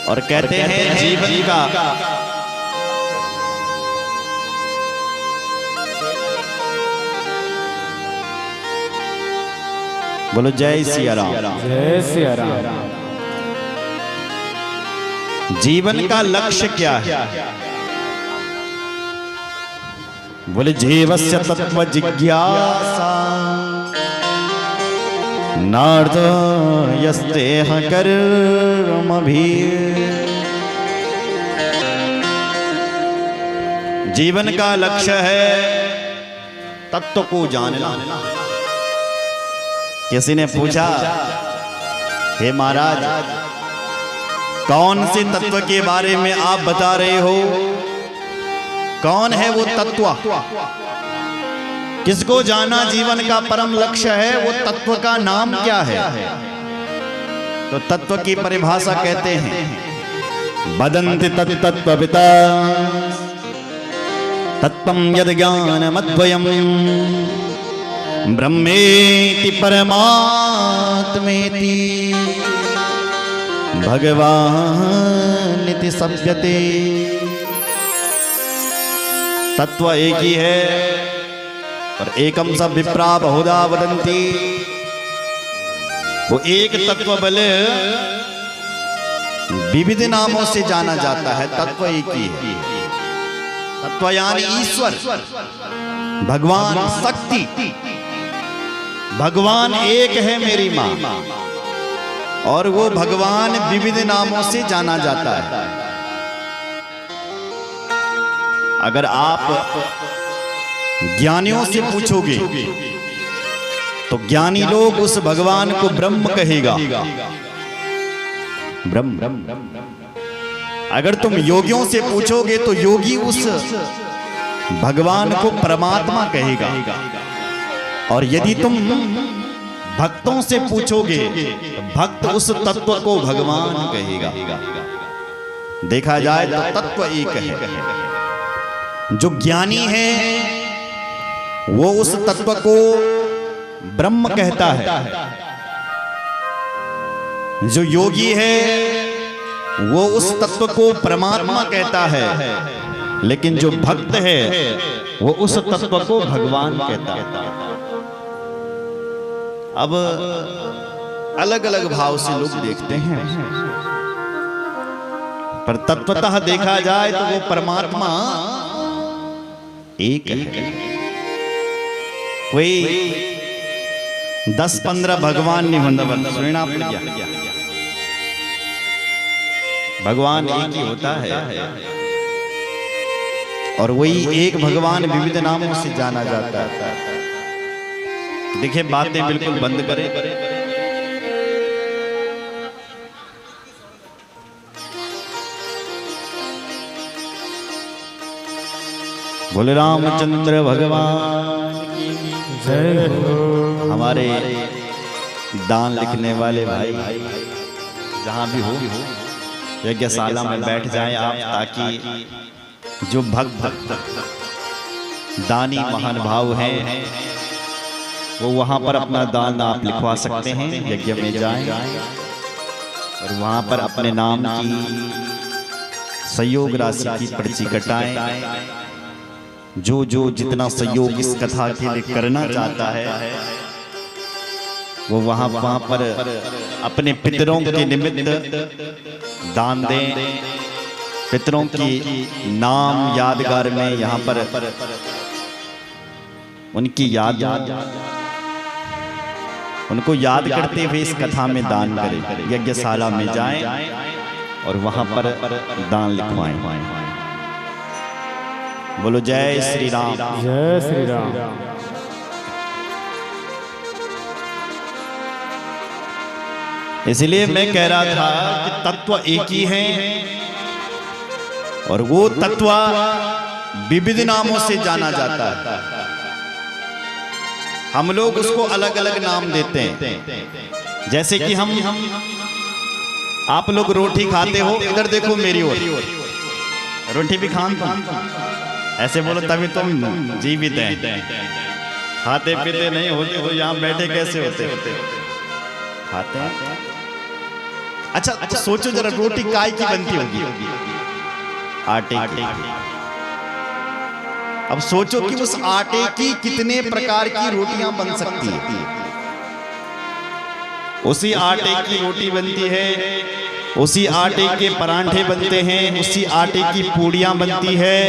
और कहते हैं जीवन का बोलो जय सिया राम। जय सिया राम। जीवन का लक्ष्य क्या है? बोले जीवस्य तत्व जिज्ञासा नार्थ यस्तेह कर्मभि। जीवन का लक्ष्य है तत्व को जानना। किसी ने पूछा, हे महाराज कौन से तत्व के बारे में आप बता रहे हो? कौन है वो तत्व? किसको जाना जीवन का परम लक्ष्य है? वो तत्व का नाम क्या है? तो तत्व की परिभाषा कहते हैं वदन्ति तत्तत्त्वविता तत्त्वं यद् ज्ञानमद्वयम् ब्रह्मेति परमात्मेति भगवानिति सप्यते। तत्व एक ही है और एकम सब विप्रा बहुधा वदन्ति। वो एक तत्व भले विविध नामों से जाना जाता है, तत्व एक ही है। तत्व यानी ईश्वर, भगवान, शक्ति। भगवान एक है मेरी मां, और वो भगवान विविध नामों से जाना जाता है। अगर आप ज्ञानियों से पूछोगे तो ज्ञानी लोग उस भगवान को ब्रह्म कहेगा, ब्रह्म। अगर तुम योगियों से पूछोगे तो योगी उस भगवान को परमात्मा कहेगा। और यदि तुम भक्तों से पूछोगे तो भक्त उस तत्व को भगवान कहेगा। देखा जाए तो तत्व एक है। जो ज्ञानी है वो उस तत्व को ब्रह्म कहता है, जो योगी है वो उस तत्व को परमात्मा कहता है, लेकिन जो भक्त है वो उस तत्व को भगवान कहता है। अब अलग अलग भाव से लोग देखते हैं, पर तत्वतः देखा जाए तो वो परमात्मा एक है। कोई 10-15 भगवान नहीं होता। सुनना पड़ गया, भगवान एक ही होता है और वही एक भगवान विविध नामों से जाना जाता है। देखिए बातें बिल्कुल बंद करें। बोले रामचंद्र भगवान की जय हो। हमारे दान लिखने वाले भाई जहां भी हो यज्ञशाला में बैठ जाएं आप, ताकि जो भक्त दानी महान भाव हैं वो वहां पर अपना दान आप लिखवा सकते हैं। यज्ञ में जाएं और वहां पर अपने नाम की सहयोग राशि की पर्ची कटाएं। जो जो जितना सहयोग इस कथा के लिए करना चाहता है वो वहां पर अपने पितरों के निमित्त दान दें। पितरों की नाम यादगार में यहाँ पर उनकी याद, उनको याद करते हुए इस कथा में दान करें। यज्ञशाला में जाएं और वहां पर दान लिखवाएं। बोलो जय श्री राम। जय श्री राम। इसलिए मैं कह रहा था कि तत्व एक ही है और वो तत्व विविध नामों से जाना जाता है। हम लोग उसको अलग अलग नाम देते हैं। जैसे कि हम आप लोग रोटी खाते हो, इधर देखो मेरी ओर, रोटी भी खान तुम ऐसे बोलो तभी तुम जीवित हैं। खाते पीते नहीं होते तो यहाँ बैठे कैसे होते? खाते हैं। अच्छा सोचो जरा, रोटी काय की बनती होगी? आटे की। अब सोचो कि उस आटे की कितने प्रकार की रोटियां बन सकती है। उसी आटे की रोटी बनती है, उसी आटे के परांठे बनते हैं, उसी आटे की पूड़ियां बनती है,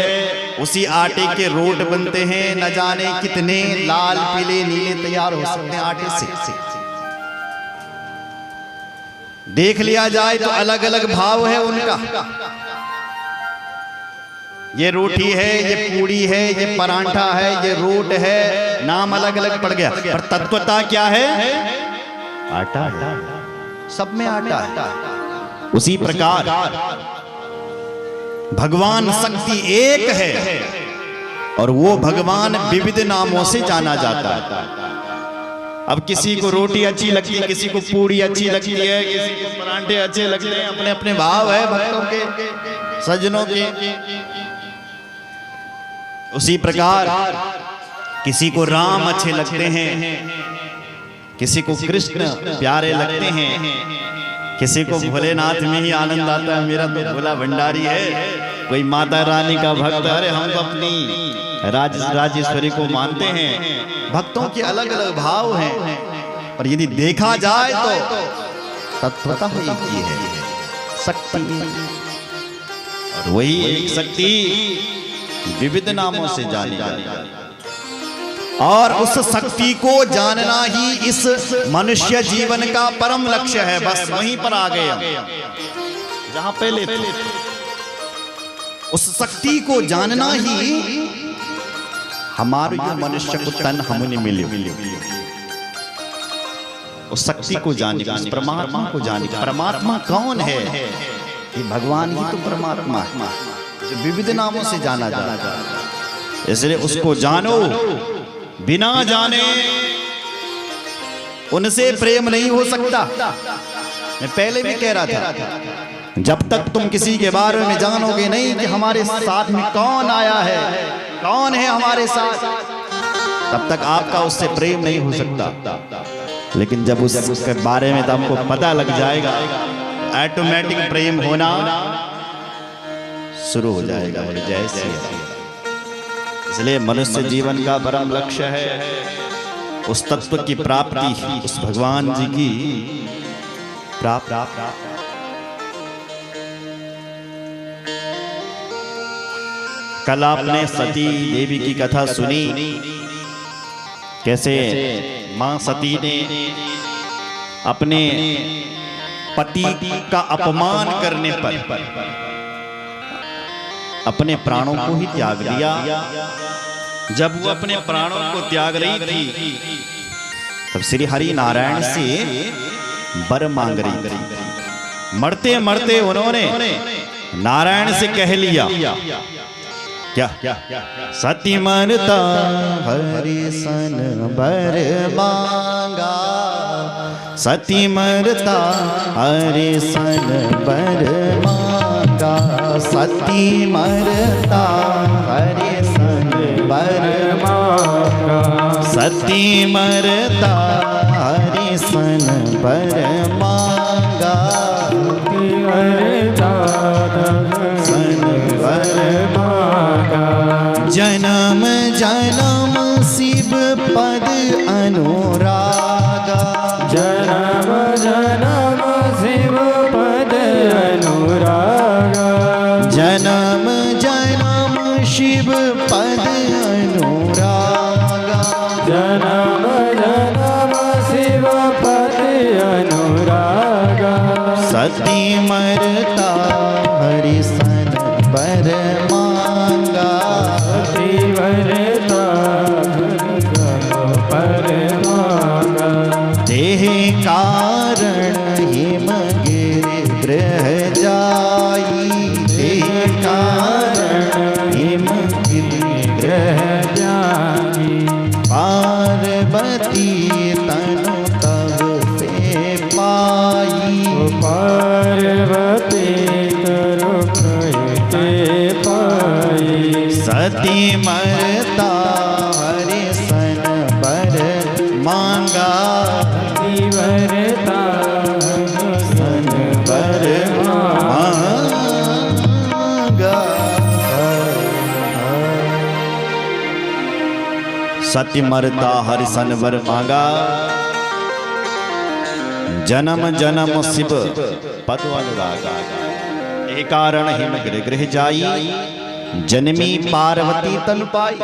उसी आटे के रोट बनते हैं। न जाने कितने लाल पीले नीले तैयार हो सकते हैं आटे से। देख लिया जाए तो अलग अलग भाव है उनका। ये रोटी है, ये पूड़ी है, ये परांठा है, ये रोट है, नाम अलग अलग पड़ गया, पर तत्वता क्या है? आटा। सब में आटा है। उसी प्रकार भगवान शक्ति एक है और वो भगवान विविध नामों से जाना जाता है। अब किसी को रोटी अच्छी लगती है, किसी को पूड़ी अच्छी लगती है, किसी को परांठे अच्छे लगते हैं, अपने अपने भाव है भक्तों के, सज्जनों के। उसी प्रकार किसी को राम अच्छे लगते हैं, किसी को कृष्ण प्यारे लगते हैं, किसी को भोलेनाथ में ही आनंद आता है, मेरा तो भोला भंडारी है, कोई माता रानी का भक्त, अरे हम तो अपनी राजेश्वरी को मानते हैं। भक्तों के अलग अलग भाव हैं, पर यदि देखा जाए तो तत्वता एक ही है, शक्ति। और वही एक शक्ति विविध नामों से जानी जाती है, और उस शक्ति को जानना ही इस मनुष्य जीवन का परम लक्ष्य है। बस वहीं पर आ गए जहां पहले थे। उस शक्ति को जानना ही हमारे जो मनुष्य को तन हमने मिले, उस शक्ति को जाने, उस परमात्मा को जाने। परमात्मा कौन है? ये भगवान ही तो परमात्मा है, जो विविध नामों से जाना जाता है। इसलिए उसको जानो, बिना जाने उनसे प्रेम नहीं हो सकता। मैं पहले भी कह रहा था, जब तक तुम किसी के बारे में जानोगे नहीं कि हमारे साथ में कौन आया है, कौन है हमारे साथ, तब तक आपका उससे प्रेम नहीं हो सकता। लेकिन जब उसके बारे में तो हमको पता लग जाएगा, ऑटोमेटिक प्रेम होना शुरू हो जाएगा। जय श्री राम। इसलिए मनुष्य जीवन का परम लक्ष्य है उस तत्व की प्राप्ति, उस भगवान जी की प्राप्ति। कल आपने सती देवी की कथा सुनी, कैसे मां सती ने अपने पति का अपमान करने पर अपने प्राणों को ही त्याग दिया। जब वो अपने प्राणों को त्याग रही थी, तब श्री हरि नारायण से वर मांग रही थी। मरते मरते उन्होंने नारायण से कह लिया, क्या? सती मरता हरि सन वर मांगा, सती मरता हरि सन वर मांगा, सती मरता हरि सन वर मांगा, सती मरता हरि सन वर मांगा, सन वर मांगा। जन्म जन्म शिव पद अनुरागा, जन्म जन्म शिव पद अनुरागा, जन्म जन्म शिव पद अनुरागा, जन्म जन्म शिव पद अनुरागा। सती मरता हरि सन वर मांगा, सती मरता हरि सन वर मांगा। देह कारण हिम गिर जाई, देह कारण हिम गिर जाई। पार्वती तनु तब से पाई, पार्वती तरु कहते पाई। सती मरता हरि सन वर मांगा, सती मरता हरि सन वर सत्य मरता हरिसन वर मांगा, जन्म जन्म शिव पद अनुरागा। ए कारण हिम गृह गृह जाई, जन्मी पार्वती तन पाई।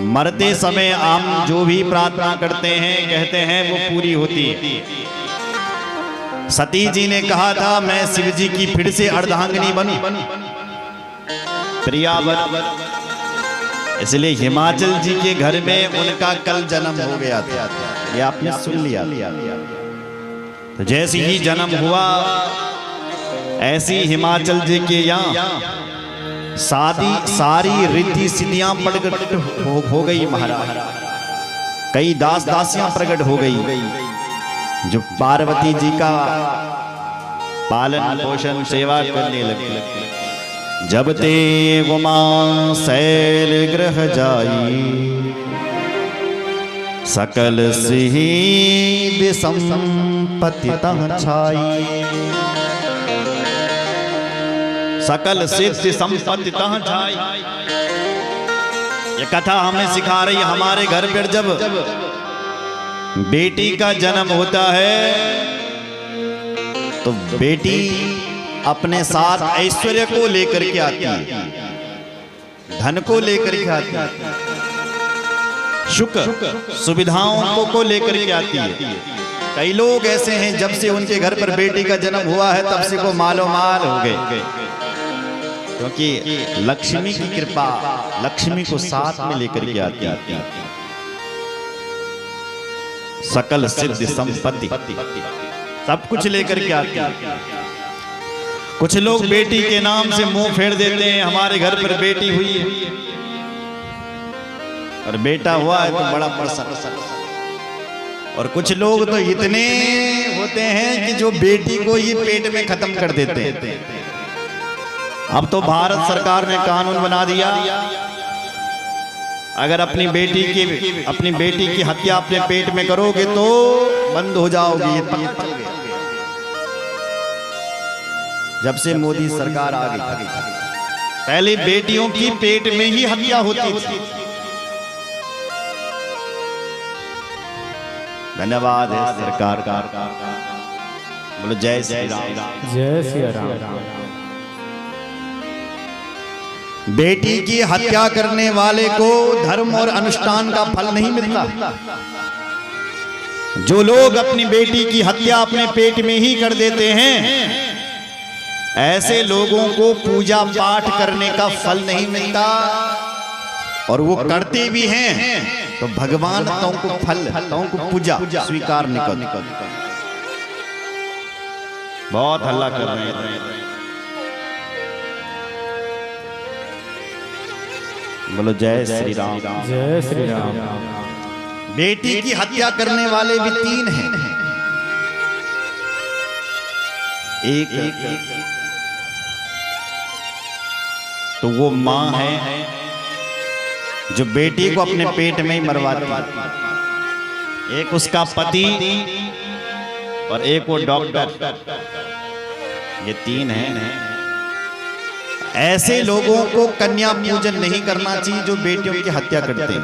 मरते समय हम जो भी प्रार्थना करते हैं कहते हैं वो पूरी होती है। सती जी ने कहा था मैं शिव जी की फिर से अर्धांगिनी बनूं, प्रिया बन। इसलिए हिमाचल जी के घर में उनका कल जन्म हो गया था, ये आपने सुन लिया। तो जैसे ही जन्म हुआ ऐसी हिमाचल जी के यहाँ सारी रिद्धि सिद्धियां प्रकट हो गई महाराज। कई दास दासियां प्रकट हो गई जो पार्वती जी का पालन पोषण सेवा करने लगे। जब ते गुमा शैल ग्रह जाई, सकल सिद्ध संपत्ति तह छाई। सकल सिद्ध संपत्ति तह छाई। ये कथा हमें सिखा रही है हमारे घर पर जब बेटी का जन्म होता है तो बेटी अपने साथ ऐश्वर्य को लेकर के आती है, धन को लेकर के आती है, सुख सुविधाओं को लेकर के आती है। कई लोग ऐसे हैं जब से उनके घर पर बेटी का जन्म हुआ है तब से वो मालो माल हो गए, क्योंकि लक्ष्मी की कृपा लक्ष्मी को साथ में लेकर के आती है। सकल सिद्ध संपत्ति सब कुछ लेकर के आती है। कुछ लोग बेटी के नाम से मुंह फेर देते हैं, हमारे घर पर बेटी हुई है और बेटा हुआ है तो बड़ा प्रसन्न। और कुछ लोग तो इतने होते हैं कि जो बेटी को ही पेट में खत्म कर देते हैं। अब तो भारत सरकार ने कानून बना दिया, अगर अपनी बेटी की हत्या अपने पेट में करोगे तो बंद हो जाओगी। जब से मोदी सरकार आ गई, पहले बेटियों की पेट में ही हत्या होती थी। धन्यवाद है सरकार का। बोलो जय श्री राम। जय श्री राम। बेटी की हत्या करने वाले को धर्म और अनुष्ठान का फल नहीं मिलता। जो लोग अपनी बेटी की हत्या अपने पेट में ही कर देते हैं, ऐसे लोगों को पूजा पाठ करने का फल नहीं मिलता, और वो करते भी हैं तो भगवान तुमको फल तुमको पूजा स्वीकार नहीं करते। बहुत हल्ला कर रहे हैं। बोलो जय श्री राम। जय श्री राम। बेटी की हत्या करने वाले भी तीन हैं। एक तो वो मां है जो बेटी को अपने पेट में ही मरवाती है, एक उसका पति और एक वो डॉक्टर। ये तीन हैं। ऐसे लोगों को कन्या पूजन नहीं करना चाहिए जो बेटियों की हत्या करते हैं।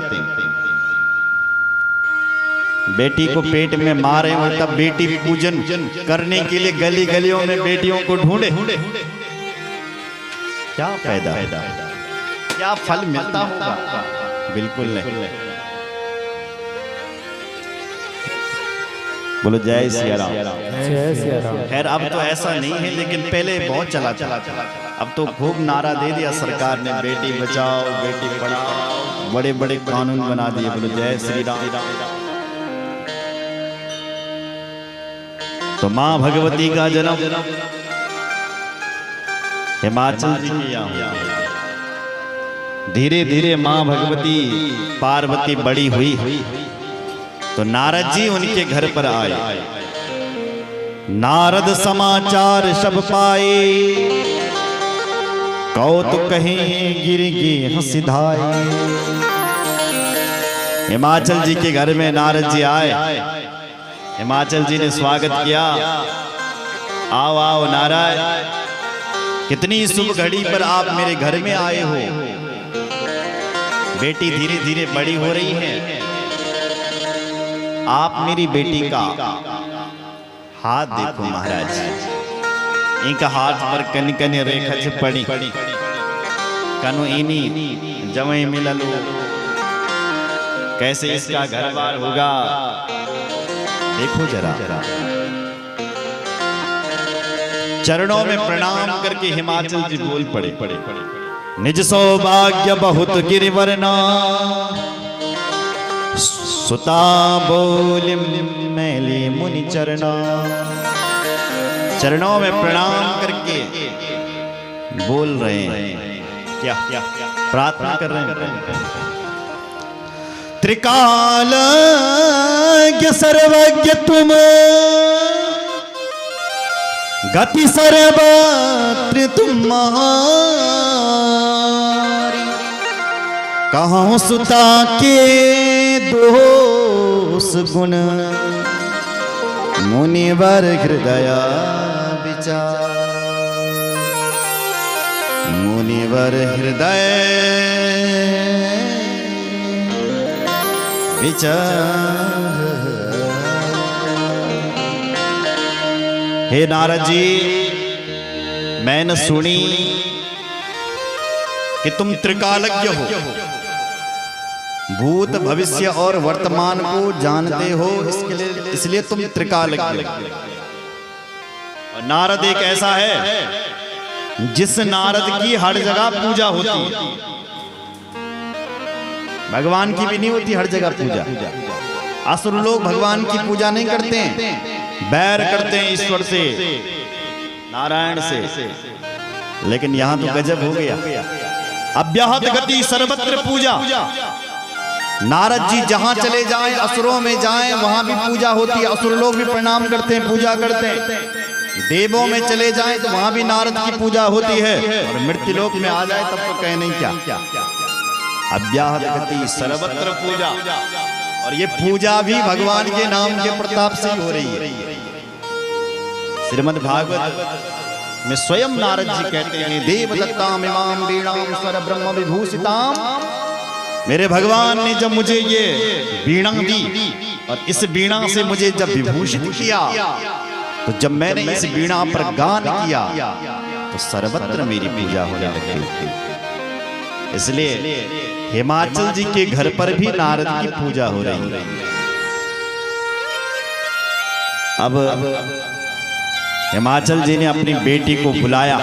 बेटी को पेट में मारे और तब बेटी पूजन करने के लिए गली गलियों में बेटियों को ढूंढे, क्या फायदा, क्या फल मिलता होगा? बिल्कुल नहीं। बोलो जय सिया राम। जय श्री राम। खैर अब तो ऐसा नहीं है, लेकिन पहले बहुत चला। अब तो खूब नारा दे दिया सरकार ने, बेटी बचाओ बेटी पढ़ाओ, बड़े बड़े कानून बना दिए। बोलो जय श्री राम। तो माँ भगवती का जन्म हिमाचल जी के यहाँ। धीरे धीरे माँ भगवती पार्वती बड़ी हुई तो नारद जी उनके घर पर आए। नारद समाचार सब पाए, कौतुक कहीं गिर गे हंसिधाए। हिमाचल जी के घर में नारद जी आए। हिमाचल जी ने स्वागत किया, आओ आओ नारायण। कितनी शुभ घड़ी पर आप मेरे घर में आए हो। बेटी धीरे धीरे बड़ी हो रही है। आप मेरी बेटी का हाथ देखो महाराज। इनका हाथ पर कन कन रेखा से पड़ी कनु इनी जवई मिलल कैसे इसका घर बार होगा। देखो जरा चरणों में प्रणाम करके हिमाचल जी बोल पड़े निज सौभाग्य बहुत गिरिवरना सुता बोल मैली मुनि चरणा। चरणों में प्रणाम करके बोल रहे हैं क्या प्रार्थना कर रहे हैं। त्रिकालज्ञ सर्वज्ञ तुम गति सर्वत्र तुम्हारी। कहाँ सुता के दोष गुण मुनिवर हृदय विचार। मुनिवर हृदय विचार। हे नारद जी, मैंने सुनी कि तुम त्रिकालज्ञ हो, भूत भविष्य और वर्तमान को जानते हो, इसलिए तुम त्रिकालज्ञ। और नारद एक ऐसा है जिस नारद की हर जगह पूजा होती है। भगवान की भी नहीं होती हर जगह पूजा। असुर लोग भगवान की पूजा नहीं करते हैं, बैर करते हैं ईश्वर से, नारायण से। लेकिन यहां तो गजब हो गया। अव्याहत गति सर्वत्र पूजा। नारद जी जहां चले जाएं, असुरों में जाएं, वहां भी पूजा होती है। असुर लोग भी प्रणाम करते हैं, पूजा करते हैं। देवों में चले जाएं तो वहां भी नारद की पूजा होती है। और मृत्यु लोक में आ जाए तब तो कहे नहीं क्या। अव्याहत गति सर्वत्र पूजा। और ये पूजा भी भगवान के नाम के प्रताप से हो रही है। श्रीमद् भागवत में स्वयं नारद जी कहते हैं देवदत्ताम इमाम वीणाम स्वर ब्रह्म विभूषिताम। मेरे भगवान ने जब मुझे ये वीणा दी और इस वीणा से मुझे जब विभूषित किया, तो जब मैंने इस वीणा पर गान किया तो सर्वत्र मेरी पूजा होने लगी। इसलिए हिमाचल जी के घर पर भी नारद की पूजा हो रही है। अब हिमाचल जी ने अपनी बेटी को बुलाया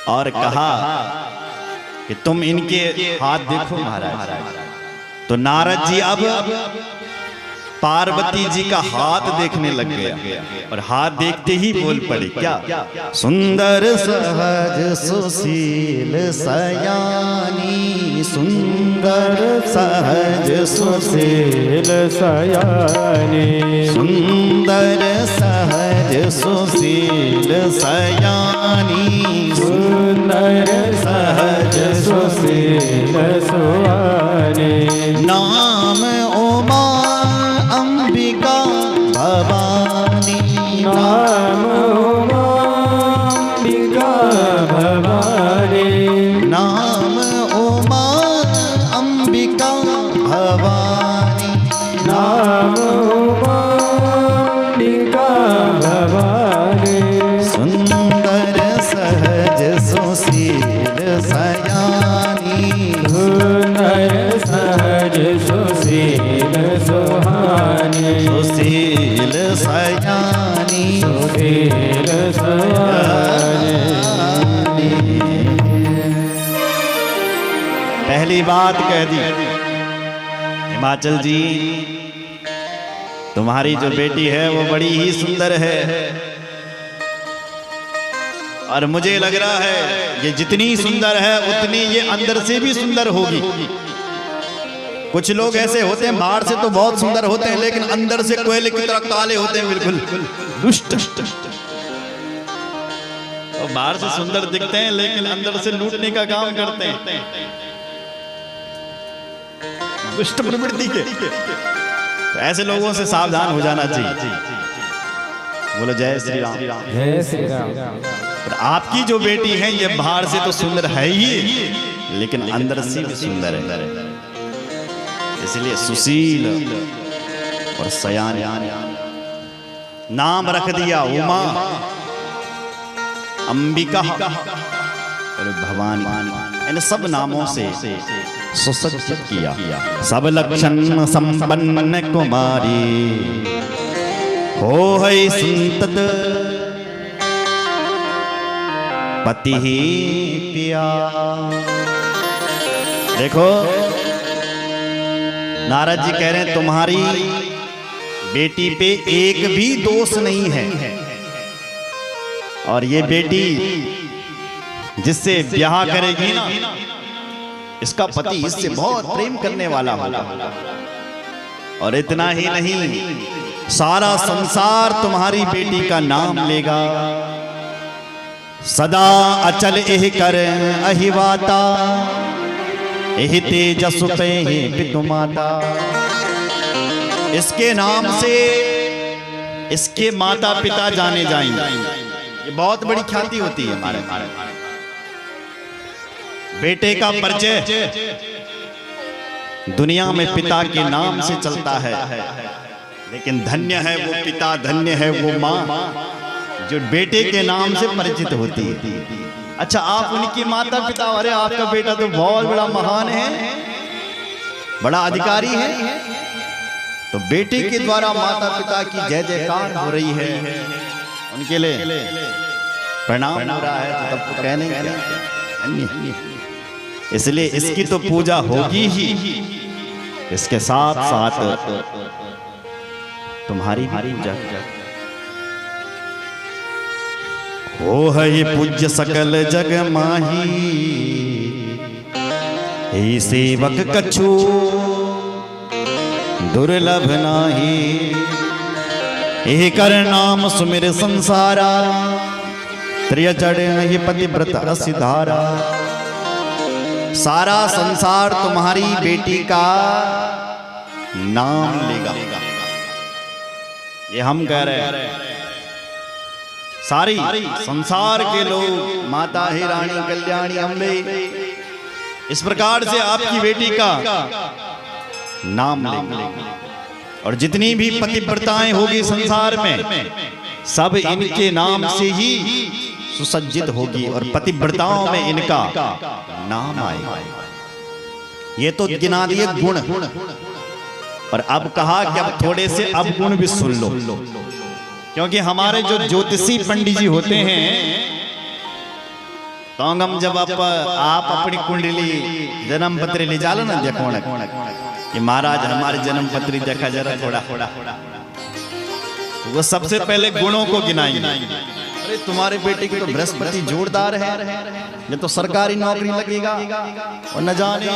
और कहा कि तुम इनके हाथ देखो महाराज। तो नारद जी अब पार्वती जी का हाथ देखने लग गया और हाथ देखते ही बोल पड़े क्या। सुंदर सहज सुशील सयानी। सुंदर सहज सुशील सयानी। सुंदर सहज सुशील सयानी। सुंदर सहज सुशील सयानी। नाम उमा अंबिका भवानी। नाम उमा अंबिका भवानी। नाम उमा अंबिका भवानी। नाम उमा अंबिका भवानी। सुंदर सहज सुशील सयानी। सुंदर सहज सुशील सुहानी। सुशील सयानी। सुशील सयानी। पहली बात कह दी हिमाचल जी, तुम्हारी जो बेटी है वो बड़ी ही सुंदर है। और मुझे लग रहा है ये जितनी सुंदर है उतनी ये अंदर से भी सुंदर होगी। कुछ लोग ऐसे होते हैं बाहर से तो बहुत सुंदर होते हैं लेकिन अंदर से कोयले की तरह काले होते हैं, बिल्कुल दुष्ट। और बाहर से सुंदर दिखते हैं लेकिन अंदर से लूटने का काम करते हैं, दुष्ट प्रवृत्ति के। तो ऐसे लोगों से सावधान हो जाना चाहिए। बोलो जय श्री राम। जय श्री राम। पर आपकी जो बेटी है ये बाहर से तो सुंदर है ही, लेकिन अंदर से भी सुंदर है, इसलिए सुशील और सयान नाम रख दिया उमा, अंबिका और भवानी। इन सब नामों से सुसज्जित किया। सब लक्षण संपन्न कुमारी हो है संतत पति ही पिया। देखो नारद जी कह रहे हैं तुम्हारी बेटी पे एक भी दोष नहीं है, और ये बेटी जिससे ब्याह करेगी ना, इसका पति इससे बहुत प्रेम करने वाला होगा। और इतना ही नहीं, सारा संसार तुम्हारी बेटी का नाम लेगा। सदा अचल एह कर अहिवाता, एह तेजस पे पितु माता। इसके नाम से इसके माता पिता जाने जाएंगे। ये बहुत बड़ी ख्याति होती है हमारे बेटे का परिचय दुनिया में पिता के नाम से चलता है, लेकिन धन्य है वो पिता, धन्य है वो माँ जो बेटे के नाम से परिचित होती है। अच्छा, आप उनकी माता पिता, अरे आपका बेटा तो बहुत बड़ा महान है, बड़ा अधिकारी है, तो बेटे के द्वारा माता पिता की जय जयकार हो रही है, उनके लिए प्रणाम हो रहा है, तो तब तो कहने क्या। इसलिए इसकी तो पूजा होगी ही, इसके साथ साथ तुम्हारी भी पूजा हो है। ये पूज्य सकल जग माही, हे सेवक कछु दुर्लभ नाही। एह कर नाम सुमिर संसारा, त्रिय जड़ ये पतिव्रत सिधारा। सारा संसार तुम्हारी बेटी का नाम लेगा, ये हम कह रहे हैं। सारी संसार के लोग माता ही रानी कल्याणी अम्बे इस प्रकार से आपकी बेटी का नाम लेंगे। और जितनी भी पतिव्रताएं होगी संसार में, सब इनके नाम से ही सुसज्जित होगी, और पतिव्रताओं में इनका नाम आएगा। ये तो गिना दिए गुण, और अब कहा कि अब थोड़े से अब गुण भी सुन लो, क्योंकि हमारे जो ज्योतिषी पंडित जी होते हैं, तो हम जब आप अपनी कुंडली जन्म पत्री ले जालो ना, देखो कि महाराज हमारे जन्म पत्री देखा जरा थोड़ा, वो सबसे पहले गुणों को गिनाएंगे। अरे तुम्हारे बेटे की तो बृहस्पति जोरदार है, ये तो सरकारी नौकरी लगेगा, और न जाने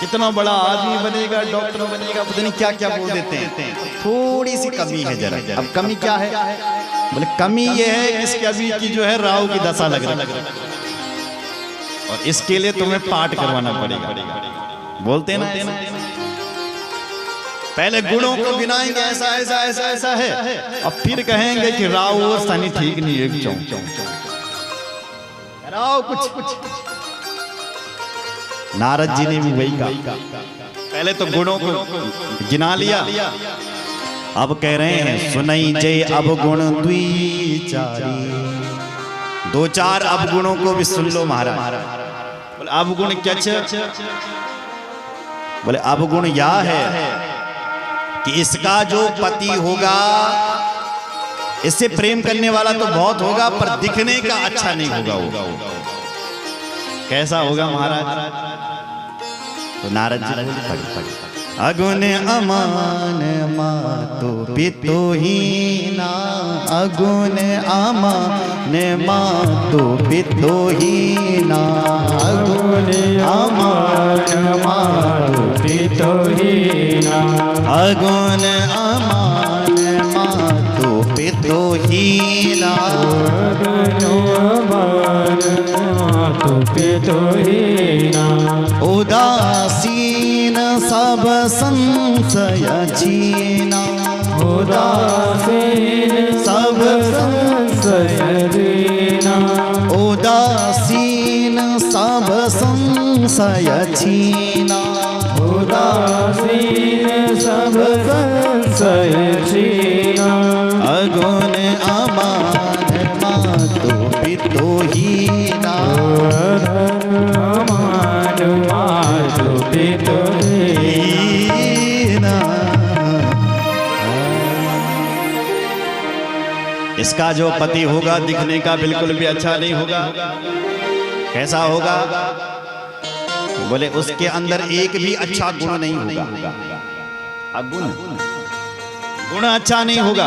कितना बड़ा आदमी बनेगा, डॉक्टर बनेगा, पता नहीं क्या क्या बोल देते हैं। थोड़ी सी कमी है जरा। अब कमी क्या है? बोले कमी ये है कि इसके अभी की जो है राहु की दशा लग रही है, और इसके लिए तुम्हें पाठ करवाना पड़ेगा। बोलते ना, पहले गुणों को गिनाएंगे, ऐसा ऐसा ऐसा ऐसा है, अब फिर कहेंगे कि राहु और शनि ठीक नहीं है, राहु कुछ। नारद जी ने भी वही कहा, पहले तो गुणों को गिना लिया, अब कह रहे हैं सुनई जय अब गुण द्विचारी। दो चार अब गुणों को भी सुन लो महाराज। बोले अब गुण क्या? बोले अब गुण यह है कि इसका जो पति होगा, इससे प्रेम करने वाला तो बहुत होगा, पर दिखने का अच्छा नहीं होगा। कैसा होगा महाराज? तो नारद जी पढ़ अगुण अमान मातु पितु हीना, अगुण अमान मातु पितु हीना, अगुण अमान मातु पितु हीना, अगुण अमान मातु पितु हीना, मातु पितु हीना, उदासीन सब संशय छीना, उदासीन सब संशय छीना, उदासीन सब संशय छीना, अगुण अमान मातु पितु हीना, अमान मातु पितु हीना। इसका जो पति होगा दिखने का बिल्कुल भी अच्छा नहीं होगा। कैसा होगा? बोले उसके अंदर एक भी अच्छा गुण नहीं होगा। अगुण गुण अच्छा नहीं होगा।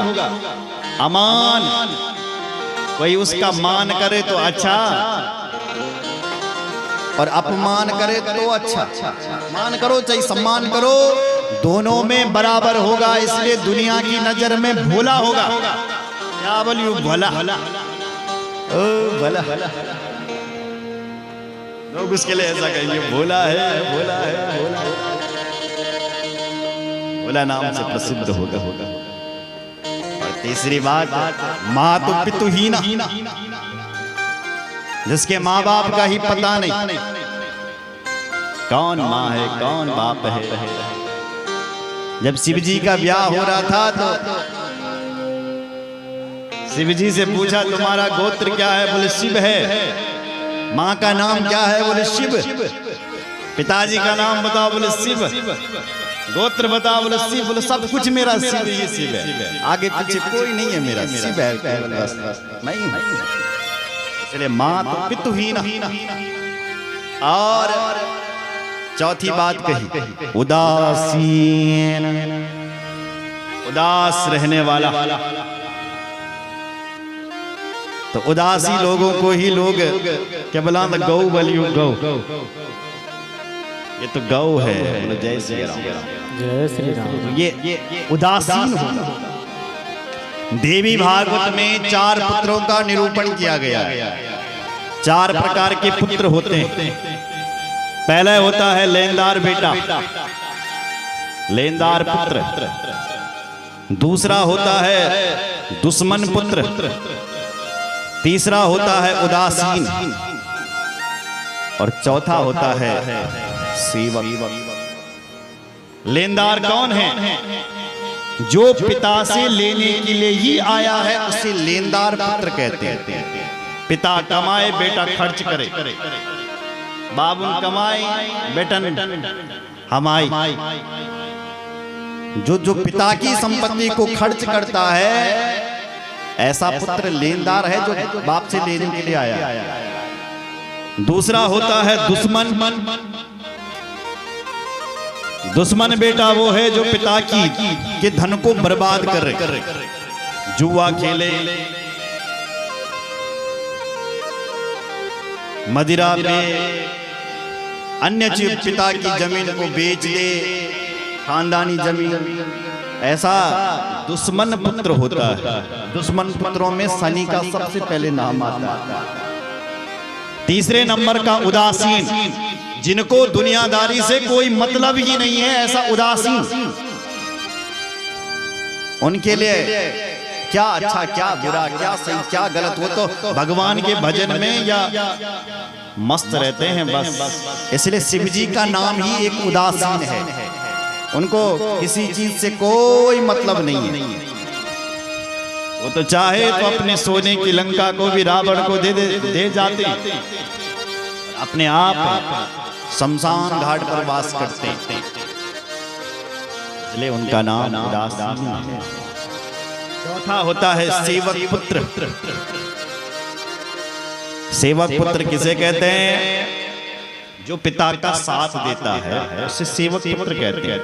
अमान, कोई उसका मान करे तो अच्छा और अपमान करे तो अच्छा। मान करो चाहे सम्मान करो, दोनों में बराबर होगा। इसलिए दुनिया की नजर में भोला होगा। क्या बोलियो? भला, ओ भला। लोग उसके लिए ऐसा कहेंगे भोला है, भोला है, भोला है। भोला नाम से प्रसिद्ध होगा। और तीसरी बात, मातु पितु हीना, जिसके माँ बाप का ही पता नहीं कौन माँ है कौन बाप है। जब शिव जी का ब्याह हो रहा था तो शिव जी से पूछा तुम्हारा गोत्र क्या है? बोले शिव है। माँ का नाम क्या है? बोले शिव। पिताजी का नाम बताओ? बोले शिव। गोत्र बताओ? बोले शिव। बोले सब कुछ मेरा शिव ही शिव है, आगे पीछे कोई नहीं है, मेरा शिव है केवल, बस मैं ही हूं। इसलिए माँ तो पितुहीन। और चौथी बात कही, उदासीन, उदास रहने वाला। तो उदासी लोगों को ही लोग क्या बोला? गौ बलियो गौ। ये तो गौ है। जय श्री राम। जय श्री राम। ये उदासीन होगा। देवी भागवत में 4 पुत्रों का निरूपण किया गया है। 4 प्रकार के पुत्र होते हैं। पहला होता है लेनदार बेटा, लेनदार पुत्र। दूसरा होता है दुश्मन पुत्र। तीसरा होता है उदासीन। और चौथा होता है सेवक। लेनदार कौन है? जो पिता से लेने के लिए ही आया है उसे लेनदार पुत्र कहते हैं। पिता कमाए बेटा खर्च करे, बाबू कमाए बेटन हमाई। जो पिता की संपत्ति को खर्च करता है ऐसा पुत्र लेनदार है, जो बाप से लेने के लिए आया। दूसरा होता है दुश्मन। दुश्मन बेटा वो है जो पिता के धन को बर्बाद करे, जुआ खेले, मदिरा पे, अन्य चीज, पिता की जमीन को बेच दे, खानदानी जमीन। ऐसा दुश्मन पुत्र होता है। दुश्मन पुत्रों में शनि का सबसे पहले नाम आता है। तीसरे नंबर का उदासीन, जिनको दुनियादारी से कोई मतलब ही नहीं है, ऐसा उदासीन। उनके लिए क्या अच्छा क्या बुरा, क्या सही क्या गलत, वो तो भगवान के भजन में या मस्त रहते हैं बस। इसलिए शिव जी का नाम ही एक उदासीन है। उनको किसी चीज से कोई मतलब नहीं है। वो तो चाहे तो अपने सोने की लंका को भी रावण को दे जाते, अपने आप शमशान घाट पर वास करते। इसलिए उनका नाम उदासीन है। चौथा होता है सेवक पुत्र। सेवक पुत्र किसे कहते हैं? जो पिता का साथ देता है उसे सेवक पुत्र कहते हैं।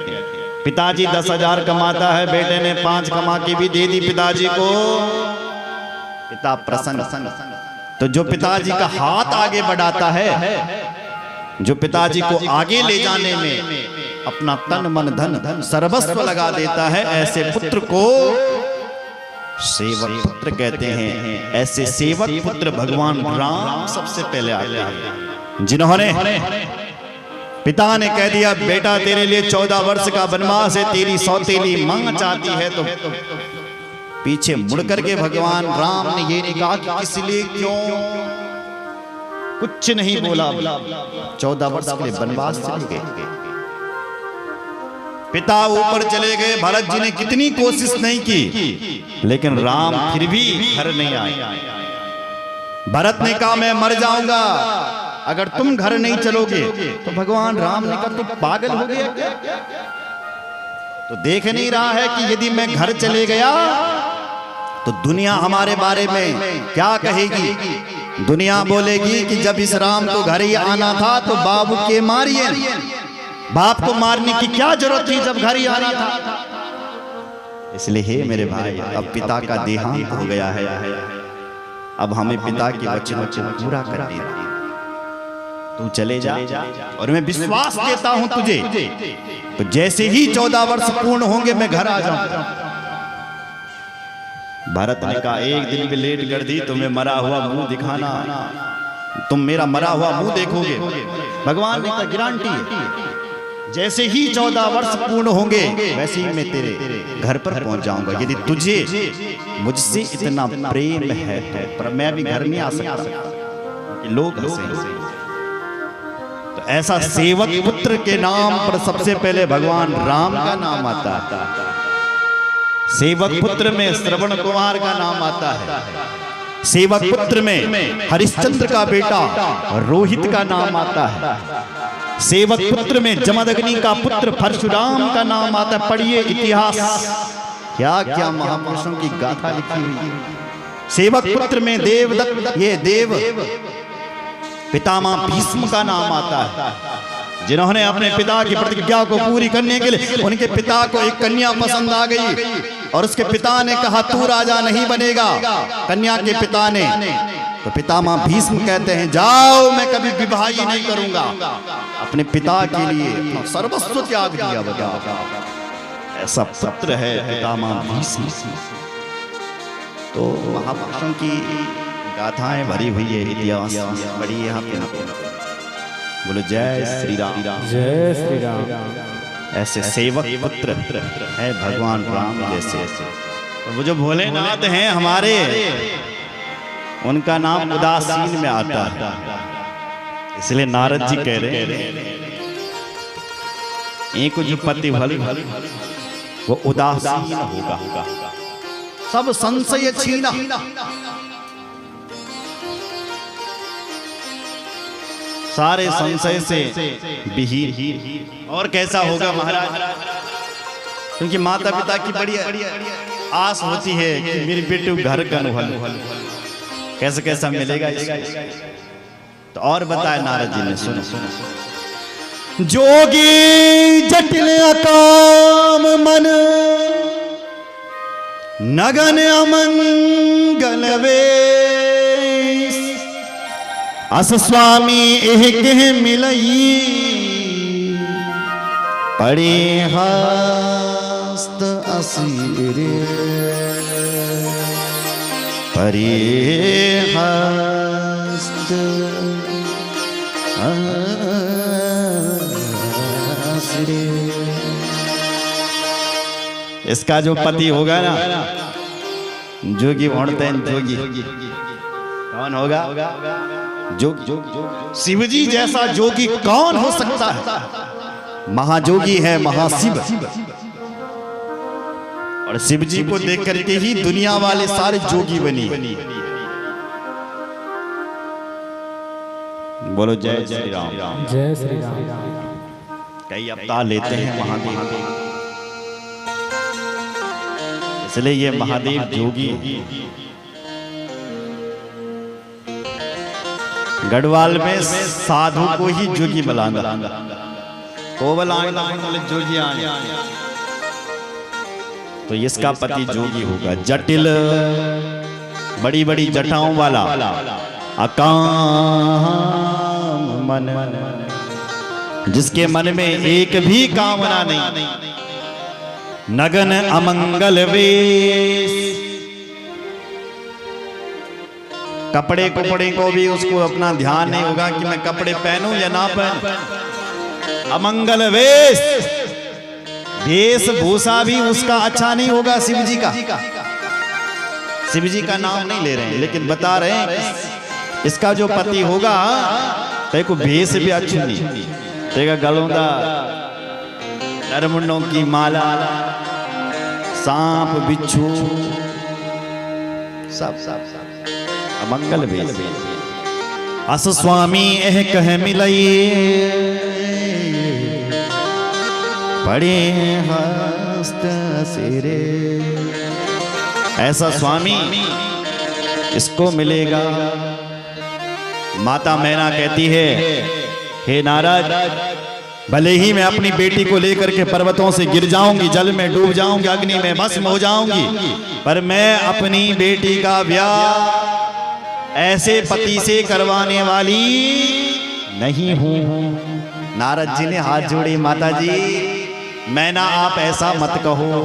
पिताजी 10,000 कमाता है, बेटे ने 5 कमा के भी दे दी पिताजी को, पिता प्रसन्न। तो जो पिताजी का हाथ आगे बढ़ाता है, जो पिताजी को आगे ले जाने में अपना तन मन धन सर्वस्व लगा देता है, ऐसे पुत्र को सेवक पुत्र कहते हैं। ऐसे सेवक पुत्र भगवान राम सबसे पहले आते हैं, जिन्होंने पिता ने कह दिया बेटा तेरे लिए 14 वर्ष का वनवास है, तेरी सौतेली मां चाहती है, तो पीछे मुड़ करके भगवान राम ने ये नहीं कहा कि किस लिए क्यों, कुछ नहीं बोला। 14 वर्ष के लिए वनवास चले गए। पिता ऊपर चले गए। भरत जी ने कितनी कोशिश नहीं की, लेकिन राम फिर भी घर नहीं आए। भरत ने कहा मैं मर जाऊंगा अगर तुम घर नहीं चलोगे। तो भगवान राम ने कहा तुम पागल हो गया क्या? तो देख नहीं रहा है कि यदि मैं घर चले गया तो दुनिया हमारे बारे में क्या कहेगी? दुनिया बोलेगी कि जब इस राम को घर ही आना था तो बाबू के मारिए। बाप को मारने की क्या जरूरत थी जब घर ही आना था? इसलिए हे मेरे भाई, अब पिता का देहांत हो गया है। अब हमें पिता के वचनों को पूरा कर देना। तू चले जा और मैं विश्वास देता हूं तुझे, तो जैसे ही 14 वर्ष पूर्ण होंगे मैं घर आ जाऊंगा। भरत ने कहा एक दिन भी लेट कर दी तो मैं मरा हुआ मुंह दिखाना, तुम मेरा मरा हुआ मुंह देखोगे। भगवान ने कहा गारंटी है, जैसे ही 14 वर्ष पूर्ण होंगे वैसे ही मैं तेरे घर पर पहुंच जाऊंगा। यदि तुझे मुझसे इतना प्रेम है तो, पर मैं भी घर नहीं आ सकता कि लोग हंसेंगे। तो ऐसा सेवक पुत्र के नाम पर सबसे पहले भगवान राम का नाम आता है। सेवक पुत्र में श्रवण कुमार का नाम आता है। सेवक पुत्र में हरिश्चंद्र का बेटा रोहित का नाम आता है। सेवक पुत्र में जमदग्नि का पुत्र परशुराम का नाम आता है। पढ़िए इतिहास, क्या क्या महापुरुषों की गाथा लिखी हुई। सेवक पुत्र में देवदत्त, ये देव पितामह भीष्म का नाम आता है, जिन्होंने अपने पिता की प्रतिज्ञा को पूरी करने के लिए, उनके पिता को एक कन्या पसंद आ गई और उसके पिता ने कहा तू राजा नहीं बनेगा। कन्या के पिता ने, तो पितामह भीष्म कहते हैं जाओ मैं कभी विवाह ही नहीं करूंगा। अपने पिता के लिए सर्वस्व त्याग दिया। बताओ, ऐसा पुत्र है पितामह भीष्म। तो महापुरुषों की गाथाएं भरी हुई है, इतिहास बड़ी यहाँ पे। बोलो जय श्री राम। जय श्री राम। ऐसे सेवक पुत्र है भगवान राम जैसे। तो वो जो भोलेनाथ हैं हमारे, उनका नाम उदासीन में आता है। इसलिए नारद जी कह रहे हैं एक जो पति भल वो उदासीन होगा, सब संशय छीना। सारे संशय से विहीन। और कैसा होगा महाराज? क्योंकि माता पिता की बड़ी आस होती है कि मेरी बेटी घर का अनुभव कैसे कैसा मिलेगा इसको। तो और बताए नारद जी ने, सुनो जोगी जटिल अकाम मन नगन अमंगल वेश अस स्वामी एह कह मिलई पड़े हस्त असीरे परे हस्त असीरे। इसका जो पति होगा ना, जोगी भोंडते हैं जोगी, कौन होगा? जोगी। शिवजी जैसा जोगी कौन हो सकता है? महाजोगी है महाशिव। और शिवजी को देख करके ही दुनिया वाले सारे जोगी बनी। बोलो जय श्री राम। जय श्री राम। कई अवतार लेते हैं महादेव, इसलिए ये महादेव जोगी। गढ़वाल में साधु को ही जोगी बुलाना, जोगी आने। तो इसका पति जोगी होगा, जटिल बड़ी बड़ी जटाओं वाला, अकाम मन, जिसके मन में एक भी कामना नहीं, नगन अमंगल वेश, कपड़े को भी उसको अपना ध्यान नहीं होगा कि मैं कपड़े पहनूं या ना पहनूं। अमंगल वेश, वेशभूषा भी उसका अच्छा नहीं होगा। शिवजी का नाम नहीं ले रहे हैं, लेकिन बता रहे हैं इसका जो पति होगा ते को भेष भी अच्छी नहीं, तेगा गलोंदा नरमुंडों की माला, सांप बिच्छू सब अमंगल भेष। अस स्वामी एह कह मिलई पड़े हस्त सिरे। ऐसा स्वामी इसको मिलेगा। माता मैना कहती है, हे नारद, भले ही मैं अपनी बेटी को लेकर के पर्वतों से गिर जाऊंगी, जल में डूब जाऊंगी, अग्नि में भस्म हो जाऊंगी, पर मैं अपनी बेटी का ब्याह ऐसे पति से करवाने वाली नहीं हूं। नारद जी ने हाथ जोड़े, माता जी मैना आप ऐसा मत कहो,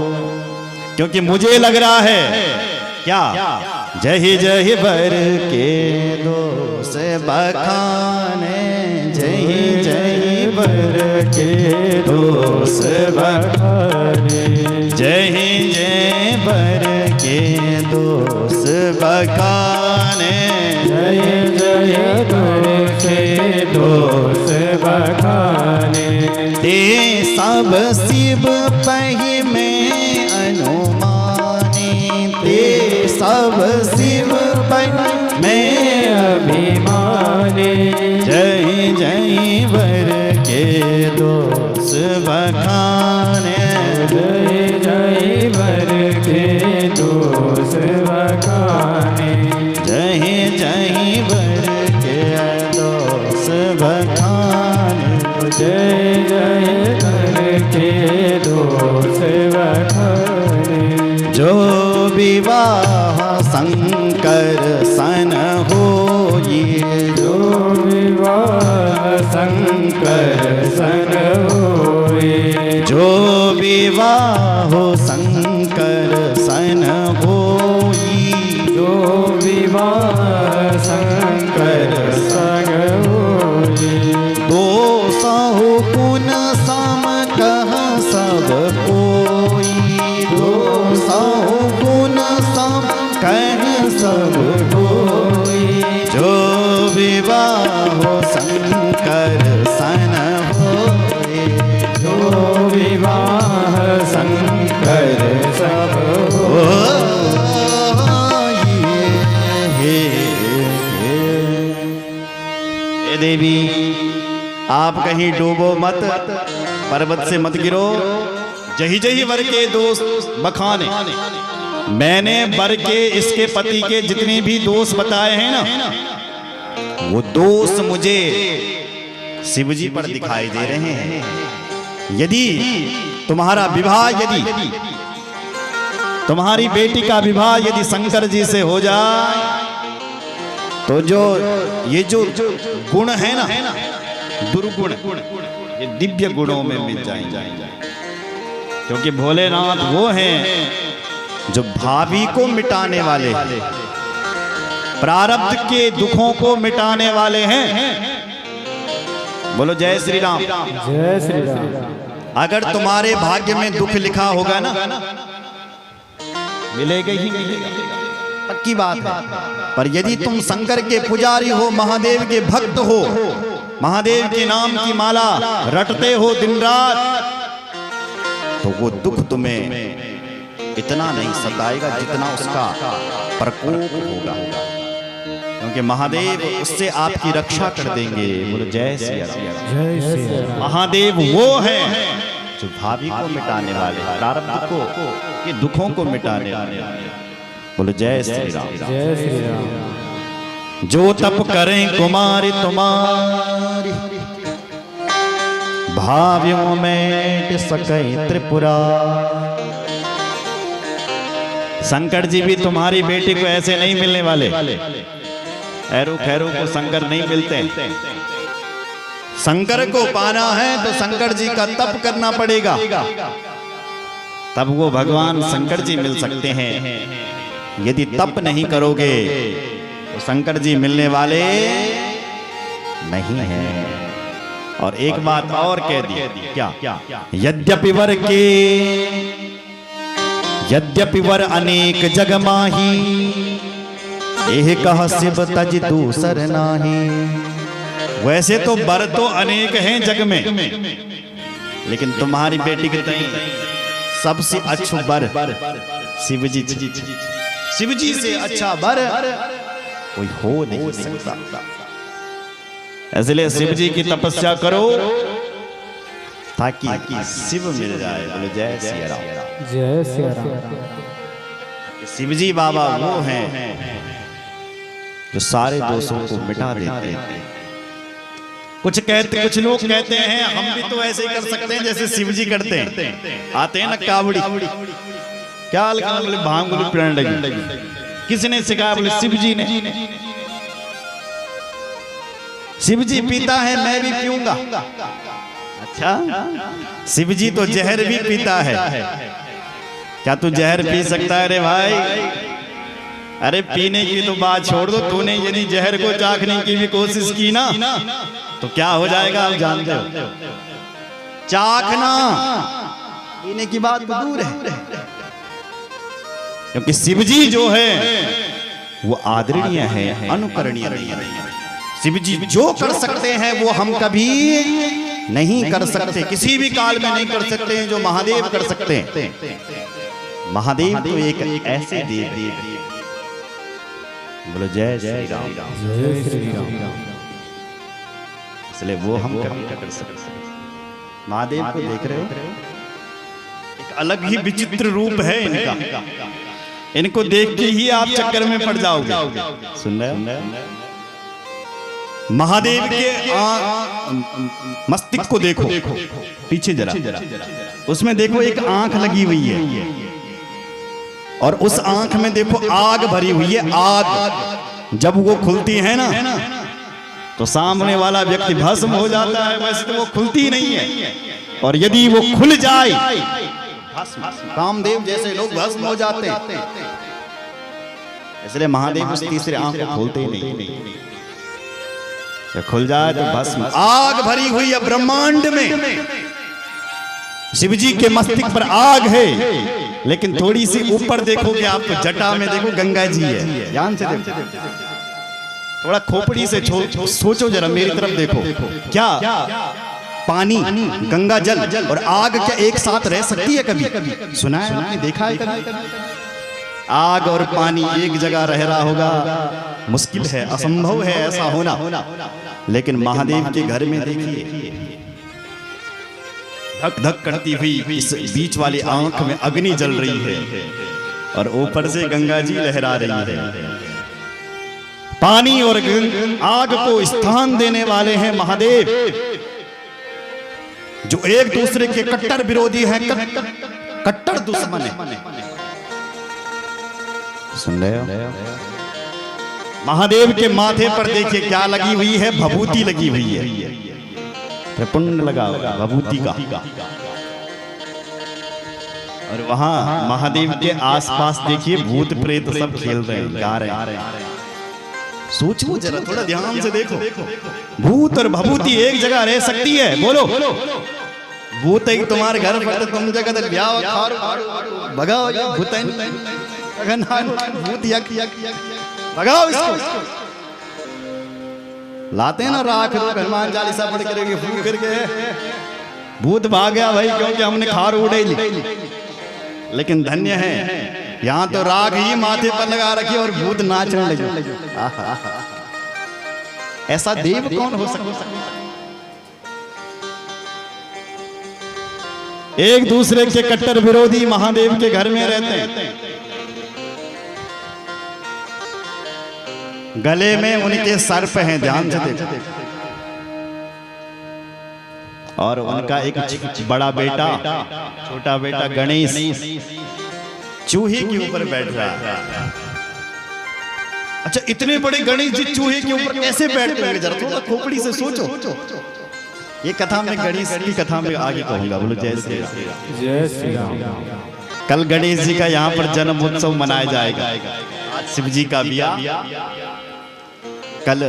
क्योंकि मुझे लग रहा है क्या जय जय बर के दोष बखाने, जय जय बर के दोष बखाने, जय जय बर के दोष बखाने, जय जय बर के दोष बखाने। ते सब शिव पहि में अनुमानी, ते सब शिव पहि में अभिमानी, जय जय वर के दोष बखाने, जय जय वर के दोष बखाने, जय जय वर के दोष बखाने, जय जय वर के दोष बखाने। जो विवाह शंकर सन होई, जो विवाह शंकर सन होए, जो विवाह शंकर सन होई, जो विवाह शंकर सन होए। दोसहु गुण सम कह सब कोई, दोसहु गुण सम कह सब कोई, जो विवाह शंकर सन होए, जो विवाह शंकर सब हे देवी, आप कहीं डूबो मत, पर्वत से मत गिरो, जही जही वर के दोष बखाने। मैंने वर के इसके पति के जितने भी दोष बताए हैं ना, वो दोष मुझे शिवजी पर दिखाई दे रहे हैं। यदि तुम्हारा विवाह, यदि तुम्हारी बेटी का विवाह यदि शंकर जी से हो जाए, तो जो ये जो गुण है ना, दुर्गुण, ये दिव्य गुणों में मिल जाएंगे। क्योंकि भोलेनाथ वो हैं जो भावी को मिटाने वाले, प्रारब्ध के दुखों को मिटाने वाले हैं। बोलो जय श्री राम। जय श्री राम। अगर तुम्हारे भाग्य में दुख लिखा होगा ना, मिलेगा ही मिलेगा, पक्की बात है। पर यदि तुम शंकर के पुजारी हो, महादेव के भक्त हो, महादेव के नाम की माला रटते हो दिन रात, तो वो दुख तुम्हें इतना नहीं सताएगा जितना उसका प्रकोप होगा, क्योंकि महादेव उससे आपकी रक्षा कर देंगे। बोलो जय श्री राम। जय श्री राम। महादेव वो है जो भावी को मिटाने वाले, प्रारब्ध को, के दुखों को मिटाने वाले। बोलो जय श्री राम। जय श्री राम। जो तप करें कुमारी तुम्हारी, भावियों में सके त्रिपुरा। शंकर जी भी तुम्हारी बेटी को ऐसे नहीं मिलने वाले, ऐरू खैरू को शंकर नहीं मिलते। शंकर को पाना है तो शंकर जी का तप करना पड़ेगा, तब वो भगवान शंकर जी मिल सकते हैं। यदि तप नहीं करोगे तो शंकर जी मिलने वाले नहीं हैं। और एक बात और कह दी, क्या? यद्यपि वर अनेक जग माही, एह कह शिव तज दूसर नाही। वैसे तो बर तो अनेक हैं जग में, लेकिन तुम्हारी बेटी के तई सबसे अच्छो बर शिव जी। शिव जी से अच्छा बर कोई हो नहीं सकता। इसलिए शिव जी की तपस्या करो ताकि शिव मिल जाए। बोलो जय सिया राम। जय सिया राम। शिव जी बाबा वो हैं जो सारे दोषों को मिटा देते हैं। कुछ लोग कहते हैं हम भी तो ऐसे ही कर सकते हैं जैसे शिव जी करते हैं। आते हैं ना कावड़ी, क्या बोले भांग बोले प्रण लगी, किसने सिखाया? बोले शिव जी ने। शिव जी पीता है मैं भी पीऊंगा। अच्छा, शिव जी तो जहर भी पीता है। क्या तू जहर पी सकता है रे भाई? अरे पीने की तो बात छोड़ दो, तूने यदि जहर को चाखने की भी कोशिश की ना तो क्या हो जाएगा आप जानते हो। चाखना पीने की बात तो दूर है, क्योंकि शिव जी जो है वो आदरणीय है, अनुकरणीय नहीं है। शिव जी जो कर सकते हैं वो हम कभी नहीं कर सकते, किसी भी काल में नहीं कर सकते हैं जो महादेव कर सकते हैं। महादेव तो एक ऐसे देव। बोलो जय श्री राम। जय श्री राम। इसलिए वो हम कभी नहीं कर सकते। महादेव को देख रहे हो, एक अलग ही विचित्र रूप है इनका। इनको देख के ही आप चक्कर में पड़ जाओगे। सुन रहे हो? महादेव के मस्तिष्क को देखो पीछे जरा, उसमें देखो एक आंख लगी हुई है, और उस आंख में देखो आग भरी हुई है। आग जब वो खुलती है ना तो सामने वाला व्यक्ति भस्म हो जाता है। वैसे तो वो खुलती नहीं है, और यदि वो खुल जाए कामदेव जैसे लोग भस्म हो जाते हैं। इसलिए महादेव उस तीसरे आंख को खोलते ही नहीं। तो खुल जाए तो भस्म। आग भरी हुई है ब्रह्मांड में। शिव जी के मस्तिष्क पर आग है, लेकिन थोड़ी सी ऊपर देखोगे आप तो जटा में देखो गंगा जी है। ध्यान से देखो, थोड़ा खोपड़ी से सोचो जरा, मेरी तरफ देखो। क्या पानी, गंगा जल और आग क्या एक साथ रह सकती है? कभी सुना है आपने, देखा है कभी? आग और पानी एक जगह रह रहा होगा, मुश्किल है, असंभव है ऐसा होना। लेकिन महादेव के घर में देखिए, धक धक करती हुई इस बीच वाली आंख में अग्नि जल रही है, और ऊपर से गंगा जी लहरा रही है। पानी और आग को स्थान देने वाले हैं महादेव, जो एक दूसरे के कट्टर विरोधी हैं, कट्टर दुश्मन है। सुन रहे हो? महादेव के माथे पर देखिए क्या लगी हुई है, भभूति लगी हुई है, त्रिपुंड लगा भभूति का। और वहां महादेव के आसपास देखिए भूत प्रेत सब खेल रहे हैं, गा रहे हैं। सोचो जरा, थोड़ा ध्यान से देखो, भूत और भभूति एक जगह रह सकती है? बोलो, भूत ही तुम्हारे घर पर, तुम जगह ब्याह भगाओ भूत भगाओ इसको। लाते हैं ना राख हनुमान चालीसा पढ़ करेंगे फूक करके, भूत भाग गया भाई, क्योंकि हमने खार उड़े ली। लेकिन धन्य है यहाँ तो राख ही माथे पर लगा रखी और भूत नाचने लगे। ऐसा देव कौन हो सकता? एक दूसरे के कट्टर विरोधी महादेव के घर में रहते हैं। गले में उनके सर्प हैं, ध्यान से देखो, और उनका एक बड़ा बेटा, छोटा बेटा गणेश चूहे के ऊपर बैठ रहा है। अच्छा, इतने बड़े गणेश जी चूहे के ऊपर कैसे बैठते हैं? जरा थोड़ा खोपड़ी से सोचो। ये कथा में गणेश की कथा में आगे कहूंगा। बोलो जय श्री राम। जय श्री राम। कल गणेश जी का यहाँ पर जन्म उत्सव मनाया जाएगा। आज शिव जी का ब्याह, कल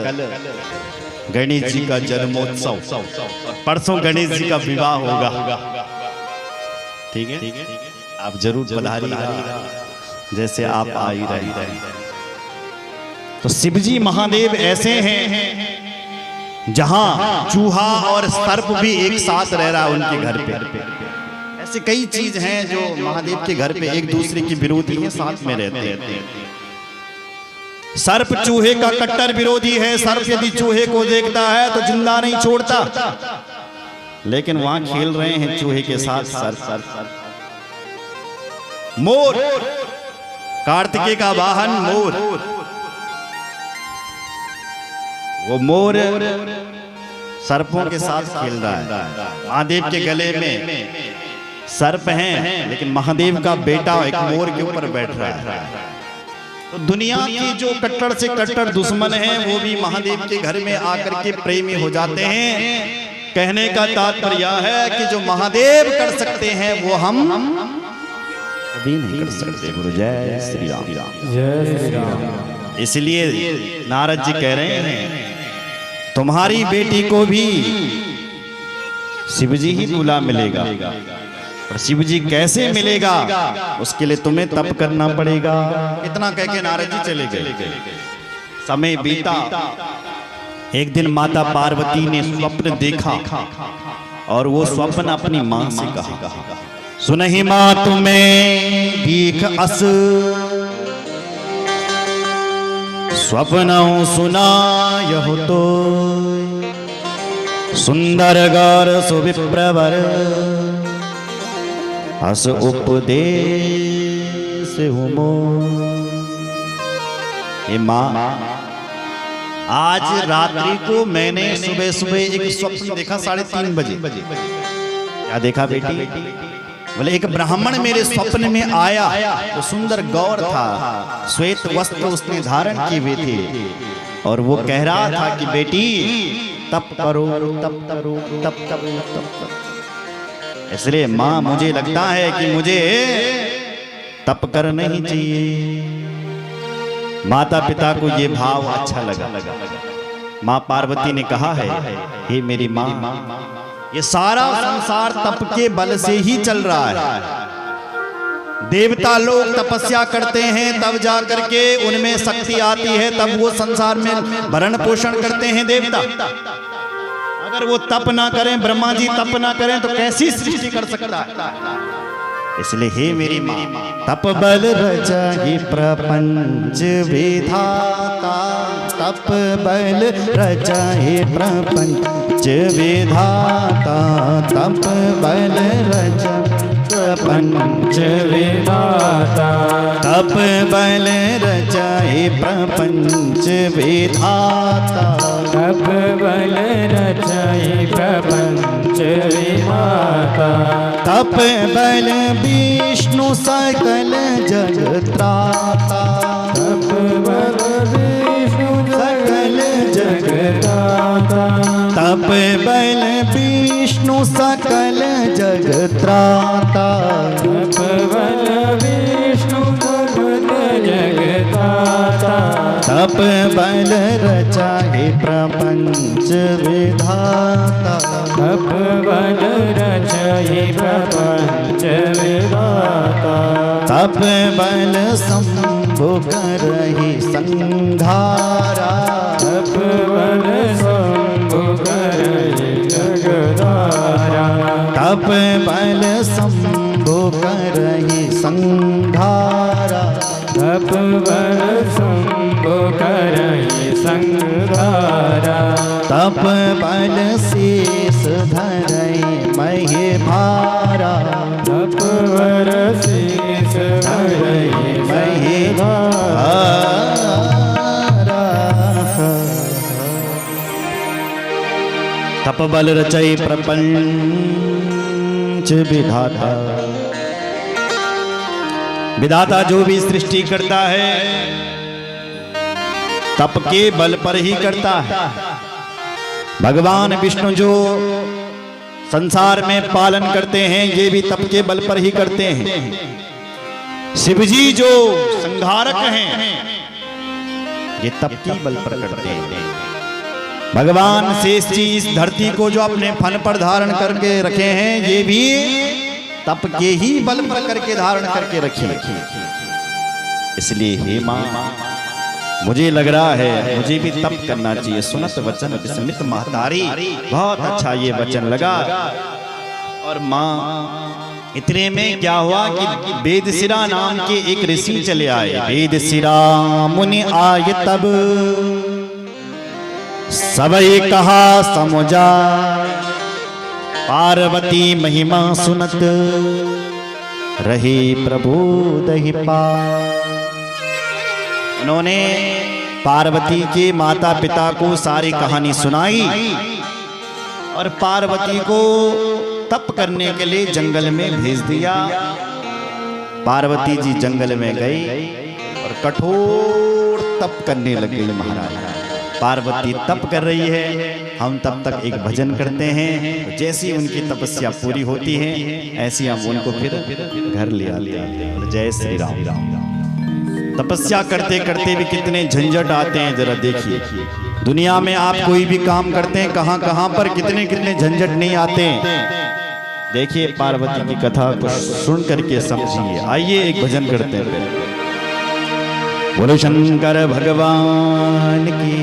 गणेश जी का जन्मोत्सव, परसों गणेश जी का विवाह होगा। ठीक है, आप जरूर पधारिएगा, जैसे आप आ ही रहे। तो शिवजी महादेव ऐसे हैं जहां चूहा और सर्प भी एक साथ रह रहा है उनके घर पे। ऐसे कई चीज हैं जो महादेव के घर पे एक दूसरे की विरोधी हैं, साथ में रहते हैं। सर्प चूहे का कट्टर विरोधी है। सर्प यदि चूहे को देखता है तो जिंदा नहीं छोड़ता, लेकिन वहां खेल रहे हैं चूहे के साथ सर्प। मोर, कार्तिकेय का वाहन मोर, वो मोर सर्पों के साथ खेल रहा है। महादेव के गले में सर्प हैं, लेकिन महादेव का बेटा एक मोर के ऊपर बैठ रहा है। तो दुनिया की जो कट्टर से कट्टर दुश्मन हैं वो भी महादेव के घर में आकर के प्रेमी हो जाते हैं। कहने का तात्पर्य यह है कि जो महादेव कर सकते हैं वो हम कभी नहीं कर सकते। गुरु जय श्री राम। जय श्री राम। इसलिए नारद जी कह रहे हैं तुम्हारी बेटी को भी शिवजी ही दूल्हा मिलेगा, और शिवजी कैसे मिलेगा उसके लिए तुम्हें तप करना पड़ेगा। इतना कह के नारद जी चले गए। समय बीता। एक दिन माता पार्वती ने स्वप्न देखा और वो स्वप्न अपनी मां से कहा, सुनहि मां तुम्हें दीख अस स्वप्न सुना यह तो सुंदर गौर सुविप्रवर अस उपदेश हुमो। हे मां, आज रात्रि को मैंने सुबह सुबह एक स्वप्न देखा 3:30 बजे। क्या देखा बेटी? बोले एक ब्राह्मण मेरे स्वप्न में आया, तो सुंदर गौर था, श्वेत वस्त्र उसने धारण किए हुए थे, और वो कह रहा था कि बेटी तप करो, तप करो, तप करो, तप करो। इसलिए मां मुझे लगता है कि मुझे तप करना ही चाहिए। माता पिता को ये भाव अच्छा लगा। मां पार्वती ने कहा है, हे मेरी मां, ये सारा संसार तप के बल से ही चल रहा है। देवता लोग तपस्या करते हैं, तब जा करके उनमें शक्ति आती है, तब वो संसार में भरण पोषण करते हैं देवता। अगर वो तप ना करें, ब्रह्मा जी तप ना करें, तो कैसी सृष्टि कर सकता है? इसलिए हे मेरी मां, तप बल रचाहि प्रपंच विधाता, तप बल रचाहि प्रपंच विधाता, तप बल रचा प्रपंच विधाता, तप बल रचाहि प्रपंच विधाता, तप बल रचाहि प्रपंच विधाता, तप बल विष्णु सकल जग त्राता, तप बल विष्णु सकल जग त्राता, तप बल विष्णु सकल जग त्राता, तप बल विष्णु सकल जग त्राता, तप बल रचाहि प्रपंच विधाता, तप बल रचाहि प्रपंच विधाता, तप बल शंभु करहि संघारा, तप बल शंभु करहि जगधारा, तप बल शंभु करहि संघारा, तप बल शंभु करहि संघारा, तप बल शेष धरहि महे भारा, तप बल शेष धरहि महे भारा। तप बल रचय प्रपंच विधाता। विधाता जो भी सृष्टि करता है तप के बल पर ही करता है। भगवान विष्णु जो संसार में पालन करते हैं ये भी तप के बल पर ही करते हैं। शिवजी जो संहारक हैं ये तप के बल पर करते हैं। भगवान शेष जी इस धरती को जो अपने फन पर धारण करके रखे हैं ये भी तप के ही बल पर करके धारण करके रखे। इसलिए हे मां मुझे लग रहा है मुझे भी तप करना चाहिए। सुनत वचन विस्मित महतारी, बहुत अच्छा ये वचन लगा। और माँ इतने में क्या हुआ कि वेदशिरा नाम के एक ऋषि चले आए। वेदशिरा मुनि आए तब सबई कहा समुझा, पार्वती महिमा सुनत रहे प्रभु दहि पार। उन्होंने पार्वती के माता पिता को सारी कहानी सुनाई और पार्वती को तप करने के लिए जंगल में भेज दिया। पार्वती जी जंगल में गई और कठोर तप करने लग गई। महाराज पार्वती तप कर रही है, हम तब तक एक भजन करते हैं। तो जैसी उनकी तपस्या पूरी होती है ऐसी हम उनको फिर घर ले आते हैं। जय श्री राम। तपस्या करते करते भी कितने झंझट आते हैं, जरा देखिए। दुनिया में आप कोई भी काम करते हैं, कहां कहां पर कितने कितने झंझट नहीं आते हैं। देखिए पार्वती की कथा को सुन करके समझिए। आइए एक भजन करते हैं। बोलो शंकर भगवान की,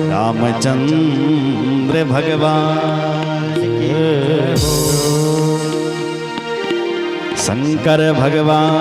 रामचंद्र भगवान की, शंकर भगवान